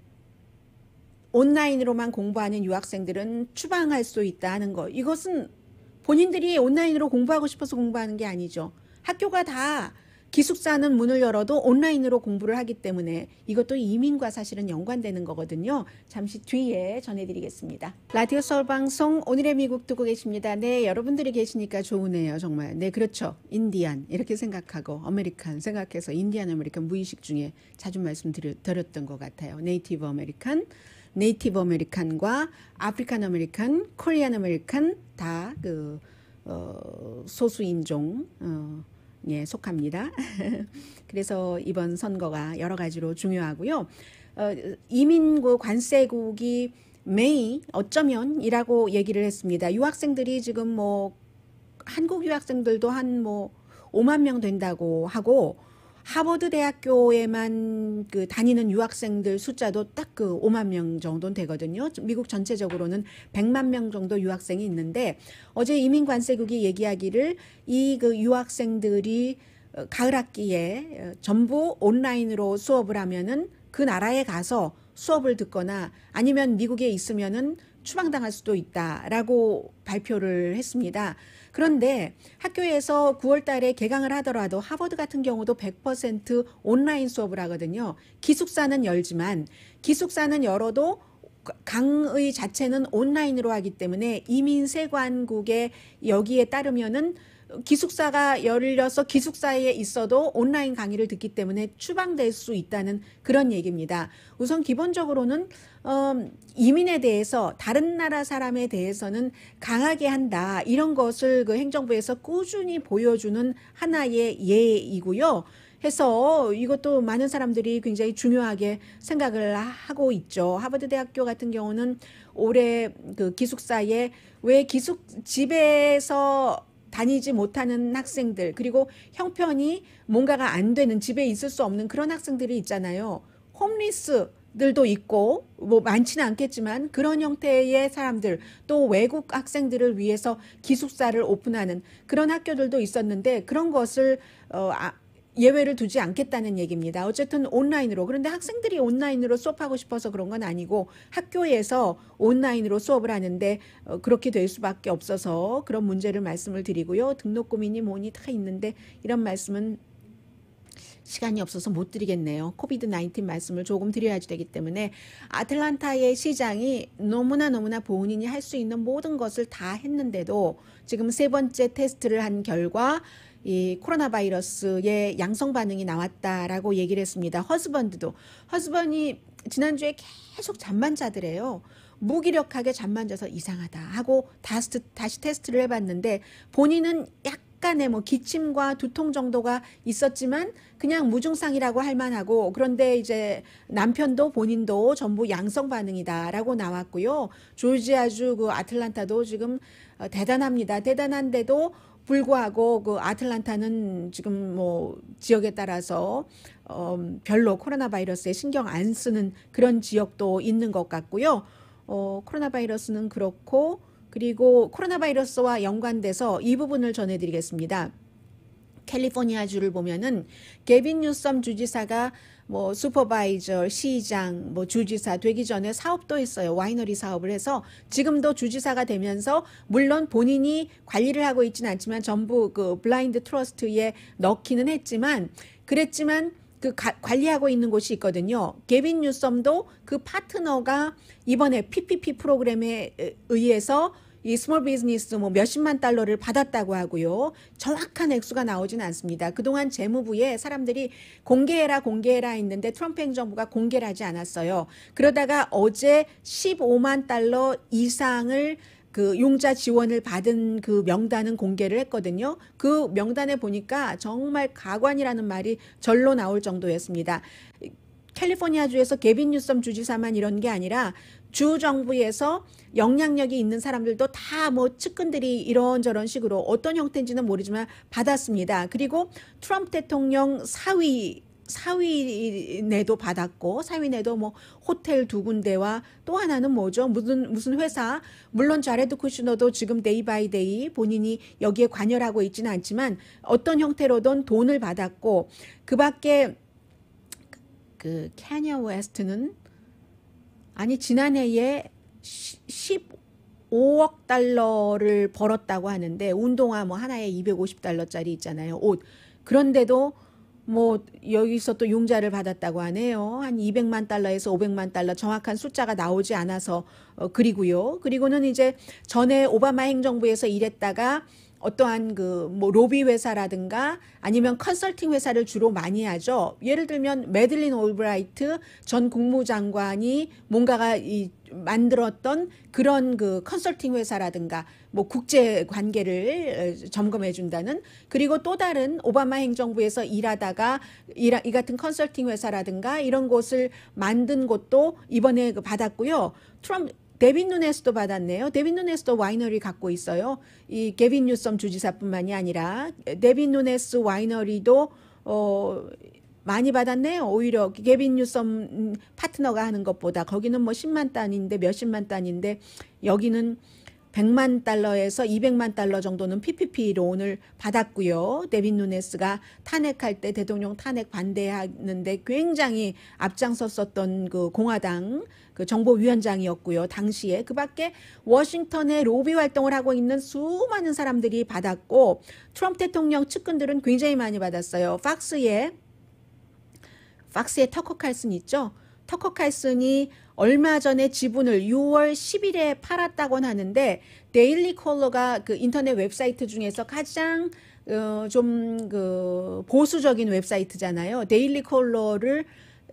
온라인으로만 공부하는 유학생들은 추방할 수 있다 하는 거. 이것은 본인들이 온라인으로 공부하고 싶어서 공부하는 게 아니죠. 학교가 다 기숙사는 문을 열어도 온라인으로 공부를 하기 때문에 이것도 이민과 사실은 연관되는 거거든요. 잠시 뒤에 전해드리겠습니다. 라디오 서울 방송 오늘의 미국 듣고 계십니다. 네, 여러분들이 계시니까 좋으네요. 정말. 네, 그렇죠. 인디안 이렇게 생각하고 아메리칸 생각해서 인디안 아메리칸 무의식 중에 자주 말씀드렸던 것 같아요. 네이티브 아메리칸과 아프리칸 아메리칸, 코리안 아메리칸 다 소수 인종 예, 속합니다. 그래서 이번 선거가 여러 가지로 중요하고요. 이민국 관세국이 매이 어쩌면이라고 얘기를 했습니다. 유학생들이 지금 뭐 한국 유학생들도 한 5만 명 된다고 하고 하버드 대학교에만 다니는 유학생들 숫자도 딱 5만 명 정도는 되거든요. 미국 전체적으로는 100만 명 정도 유학생이 있는데 어제 이민관세국이 얘기하기를 이 유학생들이 가을 학기에 전부 온라인으로 수업을 하면은 그 나라에 가서 수업을 듣거나 아니면 미국에 있으면은 추방당할 수도 있다라고 발표를 했습니다. 그런데 학교에서 9월 달에 개강을 하더라도 하버드 같은 경우도 100% 온라인 수업을 하거든요. 기숙사는 열지만 기숙사는 열어도 강의 자체는 온라인으로 하기 때문에 이민세관국의 여기에 따르면은 기숙사가 열려서 기숙사에 있어도 온라인 강의를 듣기 때문에 추방될 수 있다는 그런 얘기입니다. 우선 기본적으로는 이민에 대해서 다른 나라 사람에 대해서는 강하게 한다. 이런 것을 행정부에서 꾸준히 보여주는 하나의 예이고요. 해서 이것도 많은 사람들이 굉장히 중요하게 생각을 하고 있죠. 하버드 대학교 같은 경우는 올해 기숙사에 왜 집에서 다니지 못하는 학생들 그리고 형편이 뭔가가 안 되는 집에 있을 수 없는 그런 학생들이 있잖아요. 홈리스들도 있고 많지는 않겠지만 그런 형태의 사람들 또 외국 학생들을 위해서 기숙사를 오픈하는 그런 학교들도 있었는데 그런 것을 예외를 두지 않겠다는 얘기입니다. 어쨌든 온라인으로. 그런데 학생들이 온라인으로 수업하고 싶어서 그런 건 아니고 학교에서 온라인으로 수업을 하는데 그렇게 될 수밖에 없어서 그런 문제를 말씀을 드리고요. 등록금이니 뭐니 다 있는데 이런 말씀은 시간이 없어서 못 드리겠네요. 코비드 19 말씀을 조금 드려야지 되기 때문에 아틀란타의 시장이 너무나 본인이 할 수 있는 모든 것을 다 했는데도 지금 세 번째 테스트를 한 결과 이 코로나 바이러스의 양성 반응이 나왔다라고 얘기를 했습니다. 허스번이 지난주에 계속 잠만 자더래요. 무기력하게 잠만 자서 이상하다 하고 다시 테스트를 해봤는데 본인은 약간의 뭐 기침과 두통 정도가 있었지만 그냥 무증상이라고 할 만하고, 그런데 이제 남편도 본인도 전부 양성 반응이다라고 나왔고요. 조지아주 그 아틀란타도 지금 대단합니다. 대단한데도 불구하고 그 아틀란타는 지금 뭐 지역에 따라서 별로 코로나 바이러스에 신경 안 쓰는 그런 지역도 있는 것 같고요. 코로나 바이러스는 그렇고, 그리고 코로나 바이러스와 연관돼서 이 부분을 전해드리겠습니다. 캘리포니아주를 보면은 게빈 뉴섬 주지사가 뭐 슈퍼바이저, 시장, 뭐 주지사 되기 전에 사업도 했어요. 와이너리 사업을 해서 지금도 주지사가 되면서 물론 본인이 관리를 하고 있지는 않지만 전부 그 블라인드 트러스트에 넣기는 했지만 그랬지만 그 관리하고 있는 곳이 있거든요. 게빈 뉴섬도 그 파트너가 이번에 PPP 프로그램에 의해서 이 스몰 비즈니스 뭐 몇십만 달러를 받았다고 하고요. 정확한 액수가 나오진 않습니다. 그동안 재무부에 사람들이 공개해라 했는데 트럼프 행정부가 공개를 하지 않았어요. 그러다가 어제 15만 달러 이상을 그 용자 지원을 받은 그 명단은 공개를 했거든요. 그 명단에 보니까 정말 가관이라는 말이 절로 나올 정도였습니다. 캘리포니아주에서 게빈 뉴섬 주지사만 이런 게 아니라 주 정부에서 영향력이 있는 사람들도 다 뭐 측근들이 이런저런 식으로 어떤 형태인지는 모르지만 받았습니다. 그리고 트럼프 대통령 사위내도 받았고, 사위내도 뭐 호텔 2군데와 또 하나는 뭐죠? 무슨 회사, 물론 자레드 쿠슈너도 지금 데이 바이 데이 본인이 여기에 관여하고 있지는 않지만 어떤 형태로든 돈을 받았고, 그 밖에 그 캐니어 웨스트는 아니 지난해에 15억 달러를 벌었다고 하는데, 운동화 뭐 하나에 250달러짜리 있잖아요. 옷. 그런데도 뭐 여기서 또 융자를 받았다고 하네요. 한 200만 달러에서 500만 달러, 정확한 숫자가 나오지 않아서 그리고요. 그리고는 이제 전에 오바마 행정부에서 일했다가 어떠한 그 뭐 로비 회사라든가 아니면 컨설팅 회사를 주로 많이 하죠. 예를 들면 매들린 올브라이트 전 국무장관이 뭔가가 만들었던 그런 그 컨설팅 회사라든가 뭐 국제 관계를 점검해 준다는, 그리고 또 다른 오바마 행정부에서 일하다가 이 같은 컨설팅 회사라든가 이런 곳을 만든 곳도 이번에 받았고요. 데빈 누네스도 받았네요. 데빈 누네스도 와이너리 갖고 있어요. 이 게빈 뉴섬 주지사뿐만이 아니라 데빈 누네스 와이너리도 많이 받았네요. 오히려 게빈 뉴섬 파트너가 하는 것보다 거기는 뭐 10만 단인데 몇십만 단인데 여기는 100만 달러에서 200만 달러 정도는 PPP 론을 받았고요. 데빈 누네스가 탄핵할 때 대통령 탄핵 반대하는데 굉장히 앞장섰었던 그 공화당 그 정보위원장이었고요. 당시에 그 밖에 워싱턴에 로비 활동을 하고 있는 수많은 사람들이 받았고, 트럼프 대통령 측근들은 굉장히 많이 받았어요. 팍스의 터커 칼슨 있죠. 터커 칼슨이 얼마 전에 지분을 6월 10일에 팔았다고는 하는데, 데일리 컬러가 그 인터넷 웹사이트 중에서 가장 좀 그 보수적인 웹사이트잖아요. 데일리 컬러를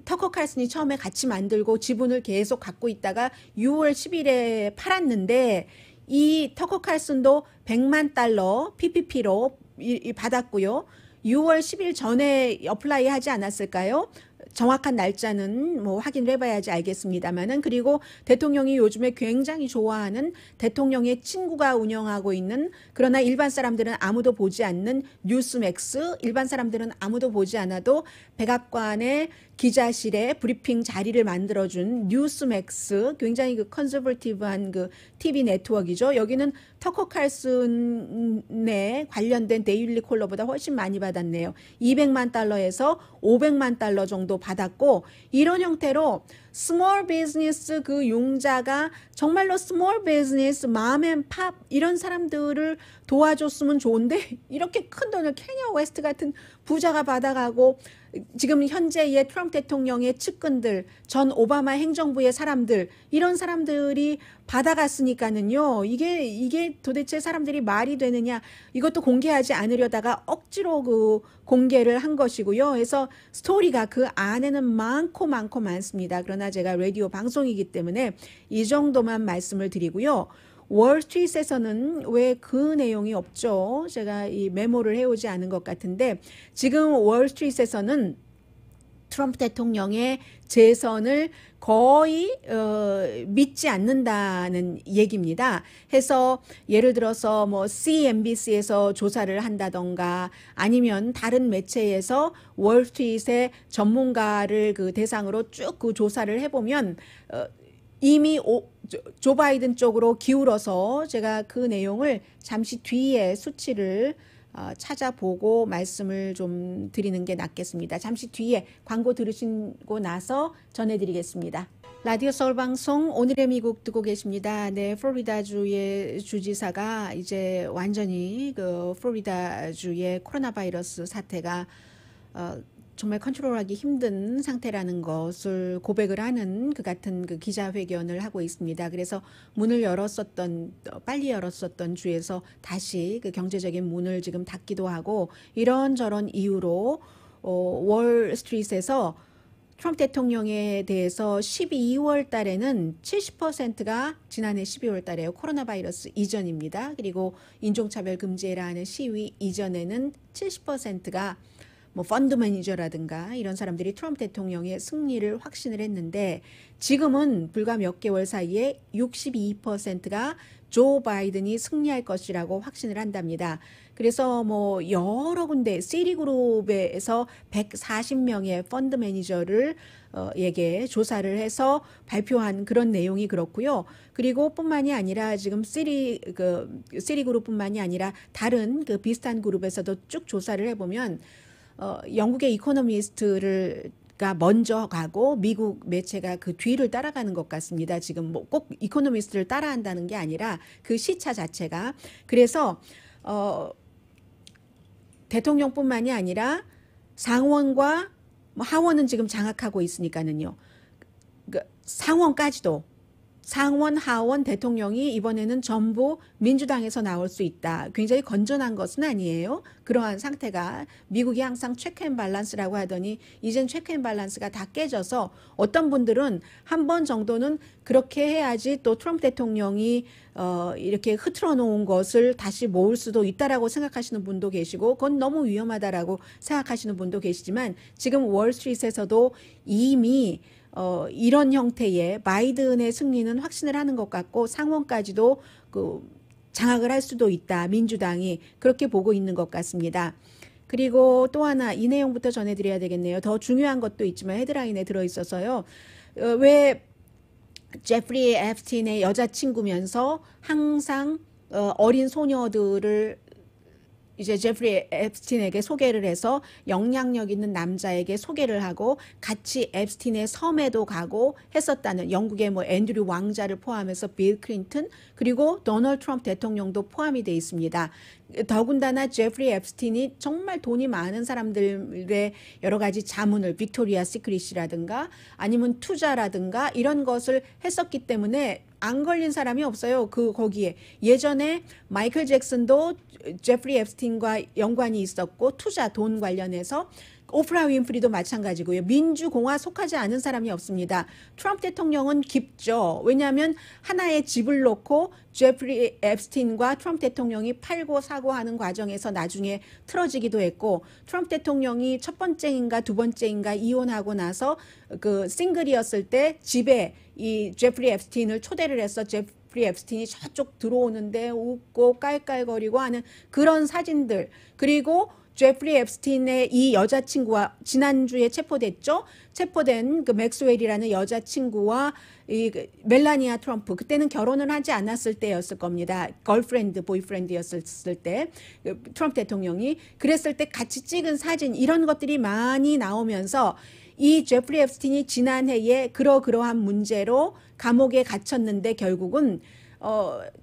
터커 칼슨이 처음에 같이 만들고 지분을 계속 갖고 있다가 6월 10일에 팔았는데, 이 터커 칼슨도 100만 달러 PPP로 받았고요. 6월 10일 전에 어플라이 하지 않았을까요? 정확한 날짜는 뭐 확인을 해봐야지 알겠습니다만은, 그리고 대통령이 요즘에 굉장히 좋아하는 대통령의 친구가 운영하고 있는, 그러나 일반 사람들은 아무도 보지 않는 뉴스맥스, 일반 사람들은 아무도 보지 않아도 백악관의 기자실에 브리핑 자리를 만들어준 뉴스맥스, 굉장히 그 컨서버티브한 그 TV 네트워크이죠. 여기는 터커 칼슨에 관련된 데일리 콜러보다 훨씬 많이 받았네요. 200만 달러에서 500만 달러 정도 받았고, 이런 형태로 스몰 비즈니스 그 용자가 정말로 스몰 비즈니스, 맘앤팝 이런 사람들을 도와줬으면 좋은데 이렇게 큰 돈을 케냐 웨스트 같은 부자가 받아가고, 지금 현재의 트럼프 대통령의 측근들, 전 오바마 행정부의 사람들, 이런 사람들이 받아갔으니까는요. 이게 도대체 사람들이 말이 되느냐. 이것도 공개하지 않으려다가 억지로 그 공개를 한 것이고요. 그래서 스토리가 그 안에는 많습니다. 그러나 제가 라디오 방송이기 때문에 이 정도만 말씀을 드리고요. 월스트리트에서는 왜 그 내용이 없죠? 제가 이 메모를 해오지 않은 것 같은데, 지금 월스트리트에서는 트럼프 대통령의 재선을 거의 믿지 않는다는 얘기입니다. 해서 예를 들어서 뭐 CNBC에서 조사를 한다던가 아니면 다른 매체에서 월스트리트의 전문가를 그 대상으로 쭉 그 조사를 해보면 이미 조 바이든 쪽으로 기울어서, 제가 그 내용을 잠시 뒤에 수치를 찾아보고 말씀을 좀 드리는 게 낫겠습니다. 잠시 뒤에 광고 들으시고 나서 전해드리겠습니다. 라디오 서울 방송 오늘의 미국 듣고 계십니다. 네, 플로리다주의 주지사가 이제 완전히 그 플로리다주의 코로나 바이러스 사태가 정말 컨트롤하기 힘든 상태라는 것을 고백을 하는 그 같은 그 기자회견을 하고 있습니다. 그래서 빨리 열었었던 주에서 다시 그 경제적인 문을 지금 닫기도 하고, 이런저런 이유로 월스트리트에서 트럼프 대통령에 대해서 12월 달에는 70%가 지난해 12월 달에요. 코로나 바이러스 이전입니다. 그리고 인종차별 금지라는 시위 이전에는 70%가 뭐 펀드 매니저라든가 이런 사람들이 트럼프 대통령의 승리를 확신을 했는데, 지금은 불과 몇 개월 사이에 62%가 조 바이든이 승리할 것이라고 확신을 한답니다. 그래서 뭐 여러 군데 시리그룹에서 140명의 펀드 매니저를 에게 조사를 해서 발표한 그런 내용이 그렇고요. 그리고 뿐만이 아니라 지금 시리그룹뿐만이 아니라 다른 그 비슷한 그룹에서도 쭉 조사를 해보면 영국의 이코노미스트가 먼저 가고 미국 매체가 그 뒤를 따라가는 것 같습니다. 지금 뭐 꼭 이코노미스트를 따라한다는 게 아니라 그 시차 자체가. 그래서 대통령뿐만이 아니라 상원과 뭐 하원은 지금 장악하고 있으니까는요. 그 상원까지도, 상원, 하원, 대통령이 이번에는 전부 민주당에서 나올 수 있다. 굉장히 건전한 것은 아니에요. 그러한 상태가, 미국이 항상 체크 앤 밸런스라고 하더니 이젠 체크 앤 밸런스가 다 깨져서 어떤 분들은 한 번 정도는 그렇게 해야지 또 트럼프 대통령이 이렇게 흐트러 놓은 것을 다시 모을 수도 있다라고 생각하시는 분도 계시고, 그건 너무 위험하다라고 생각하시는 분도 계시지만, 지금 월스트리트에서도 이미 이런 형태의 바이든의 승리는 확신을 하는 것 같고, 상원까지도 그 장악을 할 수도 있다. 민주당이 그렇게 보고 있는 것 같습니다. 그리고 또 하나, 이 내용부터 전해드려야 되겠네요. 더 중요한 것도 있지만 헤드라인에 들어있어서요. 왜 제프리 앱스틴의 여자친구면서 항상 어린 소녀들을 이제 제프리 앱스틴에게 소개를 해서 영향력 있는 남자에게 소개를 하고 같이 앱스틴의 섬에도 가고 했었다는, 영국의 뭐 앤드류 왕자를 포함해서 빌 클린턴 그리고 도널드 트럼프 대통령도 포함이 되어 있습니다. 더군다나 제프리 앱스틴이 정말 돈이 많은 사람들의 여러 가지 자문을, 빅토리아 시크릿이라든가 아니면 투자라든가 이런 것을 했었기 때문에 안 걸린 사람이 없어요. 거기에 예전에 마이클 잭슨도 제프리 앱스틴과 연관이 있었고, 투자, 돈 관련해서 오프라 윈프리도 마찬가지고요. 민주공화 속하지 않은 사람이 없습니다. 트럼프 대통령은 깊죠. 왜냐하면 하나의 집을 놓고 제프리 앱스틴과 트럼프 대통령이 팔고 사고 하는 과정에서 나중에 틀어지기도 했고, 트럼프 대통령이 첫 번째인가 두 번째인가 이혼하고 나서 그 싱글이었을 때 집에 이 제프리 앱스틴을 초대를 해서 제프리 앱스틴이 저쪽 들어오는데 웃고 깔깔거리고 하는 그런 사진들, 그리고 제프리 앱스틴의 이 여자친구와 지난주에 체포됐죠. 체포된 그 맥스웰이라는 여자친구와 이 멜라니아 트럼프, 그때는 결혼을 하지 않았을 때였을 겁니다. 걸프렌드, 보이프렌드였을 때 트럼프 대통령이 그랬을 때 같이 찍은 사진, 이런 것들이 많이 나오면서 이 제프리 앱스틴이 지난해에 그러한 문제로 감옥에 갇혔는데 결국은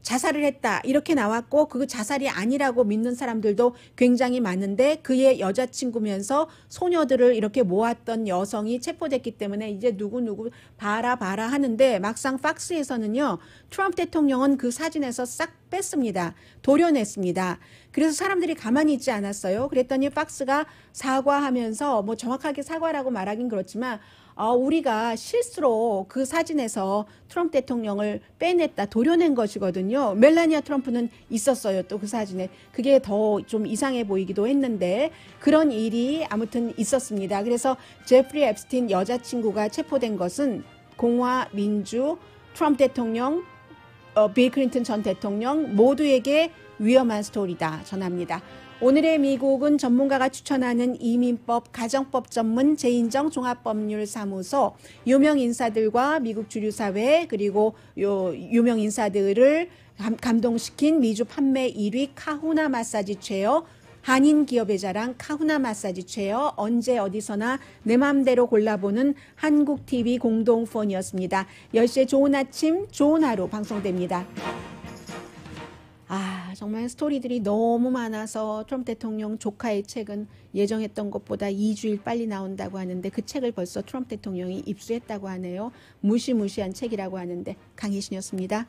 자살을 했다 이렇게 나왔고, 그 자살이 아니라고 믿는 사람들도 굉장히 많은데, 그의 여자친구면서 소녀들을 이렇게 모았던 여성이 체포됐기 때문에 이제 누구 봐라 하는데, 막상 팍스에서는요, 트럼프 대통령은 그 사진에서 싹 뺐습니다. 도려냈습니다. 그래서 사람들이 가만히 있지 않았어요. 그랬더니 팍스가 사과하면서, 뭐 정확하게 사과라고 말하긴 그렇지만, 우리가 실수로 그 사진에서 트럼프 대통령을 빼냈다, 도려낸 것이거든요. 멜라니아 트럼프는 있었어요, 또 그 사진에. 그게 더 좀 이상해 보이기도 했는데 그런 일이 아무튼 있었습니다. 그래서 제프리 앱스틴 여자친구가 체포된 것은 공화, 민주, 트럼프 대통령, 빌 클린턴 전 대통령 모두에게 위험한 스토리다 전합니다. 오늘의 미국은 전문가가 추천하는 이민법, 가정법 전문 제인정 종합법률사무소, 유명 인사들과 미국 주류사회, 그리고 유명 인사들을 감동시킨 미주 판매 1위 카후나 마사지 체어, 한인 기업의 자랑 카후나 마사지 체어, 언제 어디서나 내 맘대로 골라보는 한국TV 공동폰이었습니다. 10시에 좋은 아침, 좋은 하루 방송됩니다. 정말 스토리들이 너무 많아서 트럼프 대통령 조카의 책은 예정했던 것보다 2주일 빨리 나온다고 하는데, 그 책을 벌써 트럼프 대통령이 입수했다고 하네요. 무시무시한 책이라고 하는데. 강희신이었습니다.